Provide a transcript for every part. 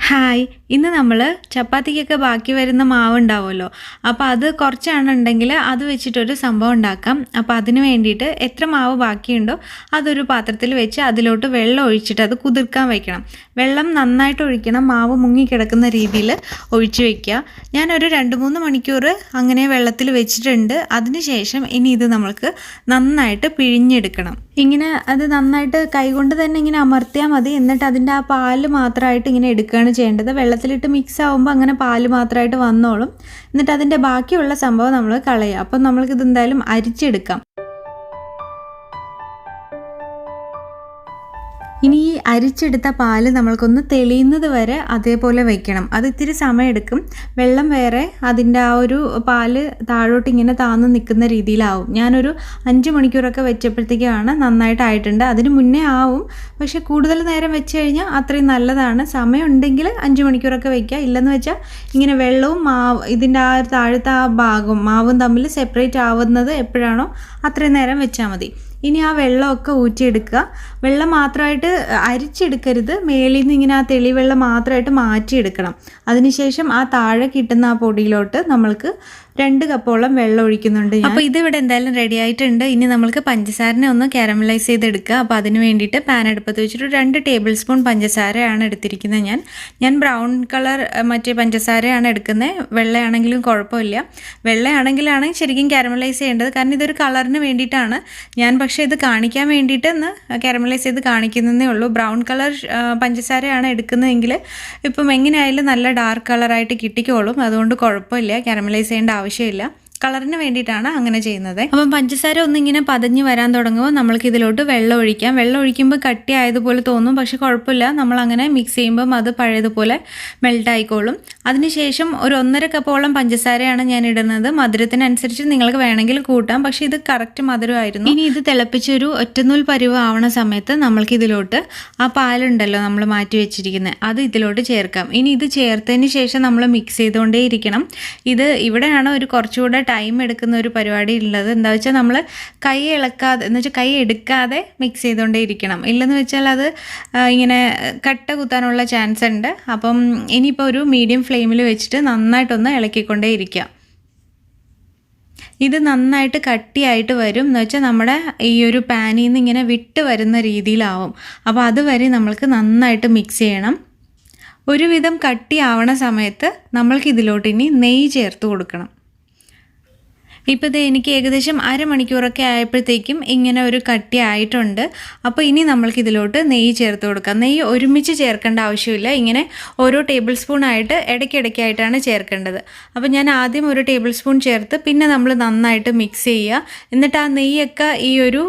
Hi, ഇന്ന് നമ്മൾ ചപ്പാത്തിക്കൊക്കെ ബാക്കി വരുന്ന മാവ് ഉണ്ടാവുമല്ലോ. അപ്പോൾ അത് കുറച്ചാണെന്നുണ്ടെങ്കിൽ അത് വെച്ചിട്ടൊരു സംഭവം ഉണ്ടാക്കാം. അപ്പോൾ അതിന് വേണ്ടിയിട്ട് എത്ര മാവ് ബാക്കിയുണ്ടോ അതൊരു പാത്രത്തിൽ വെച്ച് അതിലോട്ട് വെള്ളം ഒഴിച്ചിട്ട് അത് കുതിർക്കാൻ വയ്ക്കണം. വെള്ളം നന്നായിട്ട് ഒഴിക്കണം, മാവ് മുങ്ങിക്കിടക്കുന്ന രീതിയിൽ ഒഴിച്ച് വയ്ക്കുക. ഞാനൊരു 2-3 മണിക്കൂർ അങ്ങനെ വെള്ളത്തിൽ വെച്ചിട്ടുണ്ട്. അതിനുശേഷം ഇനി ഇത് നമ്മൾക്ക് നന്നായിട്ട് പിഴിഞ്ഞെടുക്കണം. ഇങ്ങനെ അത് നന്നായിട്ട് കൈകൊണ്ട് തന്നെ ഇങ്ങനെ അമർത്തിയാൽ മതി. എന്നിട്ട് അതിൻ്റെ ആ പാല് മാത്രമായിട്ട് ഇങ്ങനെ എടുക്കുകയാണ് ചെയ്യേണ്ടത്. വെള്ളത്തിലിട്ട് മിക്സ് ആകുമ്പോൾ അങ്ങനെ പാല് മാത്രമായിട്ട് വന്നോളും. എന്നിട്ട് അതിൻ്റെ ബാക്കിയുള്ള സംഭവം നമ്മൾ കളയുക. അപ്പം നമ്മൾക്കിത് എന്തായാലും അരിച്ചെടുക്കാം. ഇനി ഈ അരിച്ചെടുത്ത പാല് നമ്മൾക്കൊന്ന് തെളിയുന്നത് വരെ അതേപോലെ വയ്ക്കണം. അത് ഇത്തിരി സമയമെടുക്കും. വെള്ളം വേറെ, അതിൻ്റെ ആ ഒരു പാല് താഴോട്ട് ഇങ്ങനെ താന്ന് നിൽക്കുന്ന രീതിയിലാവും. ഞാനൊരു 5 മണിക്കൂറൊക്കെ വെച്ചപ്പോഴത്തേക്കാണ് നന്നായിട്ടായിട്ടുണ്ട്. അതിന് മുന്നേ ആവും, പക്ഷേ കൂടുതൽ നേരം വെച്ച് കഴിഞ്ഞാൽ അത്രയും നല്ലതാണ്. സമയം ഉണ്ടെങ്കിൽ 5 മണിക്കൂറൊക്കെ വയ്ക്കുക. ഇല്ലെന്ന് വെച്ചാൽ ഇങ്ങനെ വെള്ളവും ഇതിൻ്റെ ആ താഴത്തെ ആ ഭാഗവും മാവും തമ്മിൽ സെപ്പറേറ്റ് ആവുന്നത് എപ്പോഴാണോ അത്രയും നേരം വെച്ചാൽ മതി. ഇനി ആ വെള്ളമൊക്കെ ഊറ്റിയെടുക്കുക. വെള്ളം മാത്രമായിട്ട് അരിച്ചെടുക്കരുത്, മേളിൽ നിന്ന് ഇങ്ങനെ ആ തെളിവെള്ളം മാത്രമായിട്ട് മാറ്റിയെടുക്കണം. അതിനുശേഷം ആ താഴെ കിട്ടുന്ന ആ പൊടിയിലോട്ട് നമ്മൾക്ക് 2 കപ്പോളം വെള്ളം ഒഴിക്കുന്നുണ്ട്. അപ്പോൾ ഇതിവിടെ എന്തായാലും റെഡി ആയിട്ടുണ്ട്. ഇനി നമ്മൾക്ക് പഞ്ചസാരനെ ഒന്ന് കാരമലൈസ് ചെയ്തെടുക്കുക. അപ്പോൾ അതിന് വേണ്ടിയിട്ട് പാൻ അടുപ്പത്ത് വെച്ചിട്ട് 2 ടേബിൾ സ്പൂൺ പഞ്ചസാരയാണ് എടുത്തിരിക്കുന്നത്. ഞാൻ ബ്രൗൺ കളർ മറ്റേ പഞ്ചസാരയാണ് എടുക്കുന്നത്. വെള്ളയാണെങ്കിലും കുഴപ്പമില്ല. വെള്ളയാണെങ്കിലാണ് ശരിക്കും കാരമലൈസ് ചെയ്യേണ്ടത്, കാരണം ഇതൊരു കളറിന് വേണ്ടിയിട്ടാണ്. ഞാൻ പക്ഷേ ഇത് കാണിക്കാൻ വേണ്ടിയിട്ട് ഒന്ന് കാരമലൈസ് ചെയ്ത് കാണിക്കുന്നതേ ഉള്ളൂ. ബ്രൗൺ കളർ പഞ്ചസാരയാണ് എടുക്കുന്നതെങ്കിൽ ഇപ്പം എങ്ങനെയായാലും നല്ല ഡാർക്ക് കളറായിട്ട് കിട്ടിക്കോളും. അതുകൊണ്ട് കുഴപ്പമില്ല, കാരമലൈസ് ചെയ്യേണ്ട ആവശ്യമില്ല. കളറിന് വേണ്ടിയിട്ടാണ് അങ്ങനെ ചെയ്യുന്നത്. അപ്പം പഞ്ചസാര ഒന്നിങ്ങനെ പതഞ്ഞ് വരാൻ തുടങ്ങുമ്പോൾ നമ്മൾക്ക് ഇതിലോട്ട് വെള്ളം ഒഴിക്കാം. വെള്ളം ഒഴിക്കുമ്പോൾ കട്ടി ആയതുപോലെ തോന്നും, പക്ഷെ കുഴപ്പമില്ല. നമ്മളങ്ങനെ മിക്സ് ചെയ്യുമ്പം അത് പഴയതുപോലെ മെൽറ്റ് ആയിക്കോളും. അതിനുശേഷം ഒരു 1.5 കപ്പോളം പഞ്ചസാരയാണ് ഞാൻ ഇടുന്നത്. മധുരത്തിനനുസരിച്ച് നിങ്ങൾക്ക് വേണമെങ്കിൽ കൂട്ടാം, പക്ഷേ ഇത് കറക്റ്റ് മധുരമായിരുന്നു. ഇനി ഇത് തിളപ്പിച്ചൊരു ഒറ്റനൂൽ പരുവം ആവണ സമയത്ത് നമ്മൾക്ക് ഇതിലോട്ട് ആ പാലുണ്ടല്ലോ നമ്മൾ മാറ്റി വെച്ചിരിക്കുന്നത്, അത് ഇതിലോട്ട് ചേർക്കാം. ഇനി ഇത് ചേർത്തതിന് ശേഷം നമ്മൾ മിക്സ് ചെയ്തുകൊണ്ടേ ഇരിക്കണം. ഇത് ഇവിടെയാണ് ഒരു കുറച്ചുകൂടെ ടൈം എടുക്കുന്ന ഒരു പരിപാടി ഉള്ളത്. എന്താ വെച്ചാൽ നമ്മൾ കൈ ഇളക്കാതെ, എന്ന് വെച്ചാൽ കൈ എടുക്കാതെ മിക്സ് ചെയ്തുകൊണ്ടേ ഇരിക്കണം. ഇല്ലെന്ന് വെച്ചാൽ അത് ഇങ്ങനെ കട്ട കുത്താനുള്ള ചാൻസ് ഉണ്ട്. അപ്പം ഇനിയിപ്പോൾ ഒരു മീഡിയം ഫ്ലെയിമിൽ വെച്ചിട്ട് നന്നായിട്ടൊന്ന് ഇളക്കിക്കൊണ്ടേ ഇരിക്കുക. ഇത് നന്നായിട്ട് കട്ടിയായിട്ട് വരും. എന്ന് വെച്ചാൽ നമ്മുടെ ഈ ഒരു പാനിൽ നിന്ന് ഇങ്ങനെ വിട്ട് വരുന്ന രീതിയിലാവും. അപ്പോൾ അതുവരെ നമ്മൾക്ക് നന്നായിട്ട് മിക്സ് ചെയ്യണം. ഒരുവിധം കട്ടിയാവണ സമയത്ത് നമ്മൾക്ക് ഇതിലോട്ട് ഇനി നെയ്യ് ചേർത്ത് കൊടുക്കണം. ഇപ്പോൾ ഇത് എനിക്ക് ഏകദേശം അരമണിക്കൂറൊക്കെ ആയപ്പോഴത്തേക്കും ഇങ്ങനെ ഒരു കട്ടി ആയിട്ടുണ്ട്. അപ്പോൾ ഇനി നമ്മൾക്ക് ഇതിലോട്ട് നെയ്യ് ചേർത്ത് കൊടുക്കാം. നെയ്യ് ഒരുമിച്ച് ചേർക്കേണ്ട ആവശ്യമില്ല. ഇങ്ങനെ ഓരോ ടേബിൾ സ്പൂൺ ആയിട്ട് ഇടയ്ക്കിടയ്ക്കായിട്ടാണ് ചേർക്കേണ്ടത്. അപ്പോൾ ഞാൻ ആദ്യം ഒരു ടേബിൾ സ്പൂൺ ചേർത്ത് പിന്നെ നമ്മൾ നന്നായിട്ട് മിക്സ് ചെയ്യുക. എന്നിട്ട് ആ നെയ്യൊക്കെ ഈ ഒരു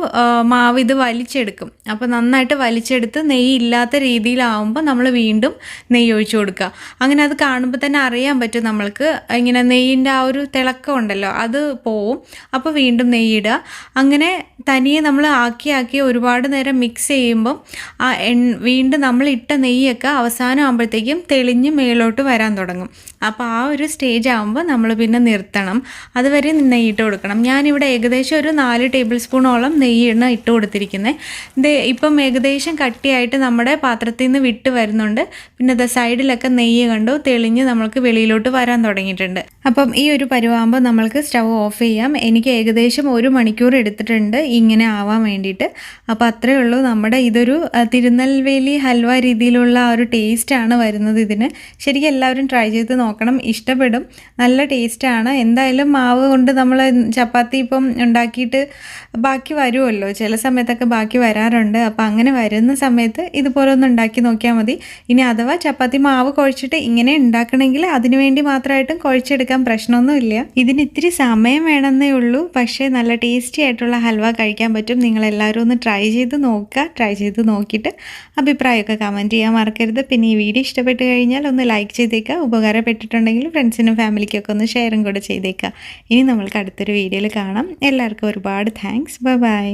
മാവ് ഇത് വലിച്ചെടുക്കും. അപ്പോൾ നന്നായിട്ട് വലിച്ചെടുത്ത് നെയ്യ് ഇല്ലാത്ത രീതിയിലാവുമ്പോൾ നമ്മൾ വീണ്ടും നെയ്യ് ഒഴിച്ചു കൊടുക്കുക. അങ്ങനെ അത് കാണുമ്പോൾ തന്നെ അറിയാൻ പറ്റും നമ്മൾക്ക്. ഇങ്ങനെ നെയ്യിൻ്റെ ആ ഒരു തിളക്കം ഉണ്ടല്ലോ, അത് പോവും. അപ്പോൾ വീണ്ടും നെയ്യിടുക. അങ്ങനെ തനിയെ നമ്മൾ ആക്കി ഒരുപാട് നേരം മിക്സ് ചെയ്യുമ്പം ആ വീണ്ടും നമ്മൾ ഇട്ട നെയ്യൊക്കെ അവസാനം ആകുമ്പോഴത്തേക്കും തെളിഞ്ഞ് മേലോട്ട് വരാൻ തുടങ്ങും. അപ്പോൾ ആ ഒരു സ്റ്റേജ് ആകുമ്പോൾ നമ്മൾ പിന്നെ നിർത്തണം. അതുവരെ നെയ്യിട്ട് കൊടുക്കണം. ഞാനിവിടെ ഏകദേശം ഒരു 4 ടേബിൾ സ്പൂണോളം നെയ്യാണ് ഇട്ട് കൊടുത്തിരിക്കുന്നത്. ഇത് ഇപ്പം ഏകദേശം കട്ടിയായിട്ട് നമ്മുടെ പാത്രത്തിൽ നിന്ന് വിട്ട് വരുന്നുണ്ട്. പിന്നെ അത് സൈഡിലൊക്കെ നെയ്യ് കണ്ടു തെളിഞ്ഞ് നമ്മൾക്ക് വെളിയിലോട്ട് വരാൻ തുടങ്ങിയിട്ടുണ്ട്. അപ്പം ഈ ഒരു പരുവാകുമ്പോൾ നമ്മൾക്ക് സ്റ്റവ് ഓഫ് ചെയ്യാം. എനിക്ക് ഏകദേശം 1 മണിക്കൂർ എടുത്തിട്ടുണ്ട് ഇങ്ങനെ ആവാൻ വേണ്ടിയിട്ട്. അപ്പോൾ അത്രയേ ഉള്ളൂ. നമ്മുടെ ഇതൊരു തിരുനെൽവേലി ഹൽവ രീതിയിലുള്ള ആ ഒരു ടേസ്റ്റാണ് വരുന്നത് ഇതിന്. ശരിക്കും എല്ലാവരും ട്രൈ ചെയ്ത് നോക്കണം, ഇഷ്ടപ്പെടും. നല്ല ടേസ്റ്റാണ്. എന്തായാലും മാവ് കൊണ്ട് നമ്മൾ ചപ്പാത്തി ഇപ്പം ഉണ്ടാക്കിയിട്ട് ബാക്കി വരുമല്ലോ, ചില സമയത്തൊക്കെ ബാക്കി വരാറുണ്ട്. അപ്പോൾ അങ്ങനെ വരുന്ന സമയത്ത് ഇതുപോലെ ഒന്ന് ഉണ്ടാക്കി നോക്കിയാൽ മതി. ഇനി അഥവാ ചപ്പാത്തി മാവ് കുഴച്ചിട്ട് ഇങ്ങനെ ഉണ്ടാക്കണമെങ്കിൽ അതിന് വേണ്ടി മാത്രമായിട്ടും കുഴച്ചെടുക്കാൻ പ്രശ്നമൊന്നുമില്ല. ഇതിന് ഇത്തിരി സമയം വേണമെന്നേ ഉള്ളൂ, പക്ഷേ നല്ല ടേസ്റ്റി ആയിട്ടുള്ള ഹൽവ കഴിക്കാൻ പറ്റും. നിങ്ങളെല്ലാവരും ഒന്ന് ട്രൈ ചെയ്ത് നോക്കുക. ട്രൈ ചെയ്ത് നോക്കിയിട്ട് അഭിപ്രായമൊക്കെ കമൻറ്റ് ചെയ്യാൻ മറക്കരുത്. പിന്നെ ഈ വീഡിയോ ഇഷ്ടപ്പെട്ട് കഴിഞ്ഞാൽ ഒന്ന് ലൈക്ക് ചെയ്തേക്കുക. ഉപകാരപ്പെട്ടിട്ടുണ്ടെങ്കിൽ ഫ്രണ്ട്സിനും ഫാമിലിക്കൊക്കെ ഒന്ന് ഷെയറും കൂടെ ചെയ്തേക്കുക. ഇനി നമ്മൾക്ക് അടുത്തൊരു വീഡിയോയിൽ കാണാം. എല്ലാവർക്കും ഒരുപാട് താങ്ക്സ്. ബൈ.